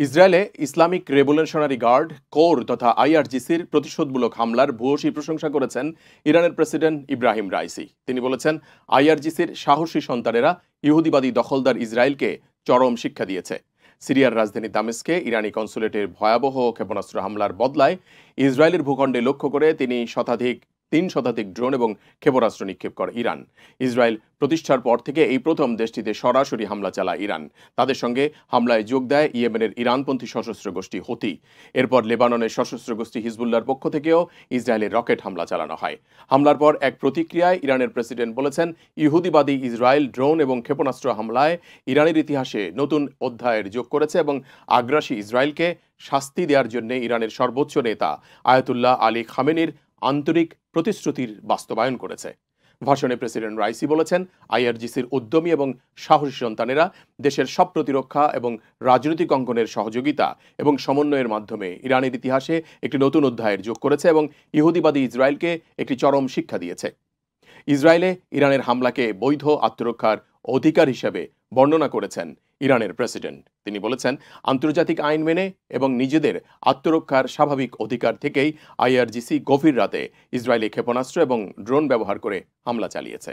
ইসরায়েলে Islamic revolutionary guard corps তথা আইআরজিসির প্রতিশোধমূলক হামলার ভূয়সী প্রশংসা করেছেন ইরানের প্রেসিডেন্ট ইব্রাহিম রাইসি। তিনি বলেছেন, আইআরজিসির সাহসী সন্তানেরা ইহুদিবাদী দখলদার ইসরায়েলকে চরম শিক্ষা দিয়েছে। সিরিয়ার রাজধানী দামেস্কে ইরানি কনসুলেটের ভয়াবহ ক্ষেপণাস্ত্র হামলার বদলায় ইসরায়েলের ভূখণ্ডে লক্ষ্য করে তিন শতাধিক ড্রোন এবং ক্ষেপণাস্ত্র নিক্ষেপ করে ইরান। ইসরায়েল প্রতিষ্ঠার পর থেকে এই প্রথম দেশটিতে সরাসরি হামলা চালায় ইরান। তাদের সঙ্গে হামলায় যোগ দেয় ইয়েমেনের ইরানপন্থী সশস্ত্র গোষ্ঠী হুথি। এরপর লেবাননের সশস্ত্র গোষ্ঠী হিজবুল্লাহর পক্ষ থেকেও ইসরায়েলের রকেট হামলা চালানো হয়। হামলার পর এক প্রতিক্রিয়ায় ইরানের প্রেসিডেন্ট বলেছেন, ইহুদিবাদী ইসরায়েল ড্রোন এবং ক্ষেপণাস্ত্র হামলায় ইরানের ইতিহাসে নতুন অধ্যায়ের যোগ করেছে এবং আগ্রাসী ইসরায়েলকে শাস্তি দেওয়ার জন্য ইরানের সর্বোচ্চ নেতা আয়াতুল্লাহ আলী খামেনির আন্তরিক প্রতিশ্রুতির বাস্তবায়ন করেছে। ভাষণে প্রেসিডেন্ট রাইসি বলেছেন, আইআরজিসির উদ্যমী এবং সাহসী সন্তানেরা দেশের সব প্রতিরক্ষা এবং রাজনৈতিক অঙ্গনের সহযোগিতা এবং সমন্বয়ের মাধ্যমে ইরানের ইতিহাসে একটি নতুন অধ্যায়ের যোগ করেছে এবং ইহুদিবাদী ইসরায়েলকে একটি চরম শিক্ষা দিয়েছে। ইসরায়েলে ইরানের হামলাকে বৈধ আত্মরক্ষার অধিকার হিসেবে বর্ণনা করেছেন ইরানের প্রেসিডেন্ট। তিনি বলেছেন, আন্তর্জাতিক আইন মেনে এবং নিজেদের আত্মরক্ষার স্বাভাবিক অধিকার থেকেই আইআরজিসি গভীর রাতে ইসরায়েলি ক্ষেপণাস্ত্র এবং ড্রোন ব্যবহার করে হামলা চালিয়েছে।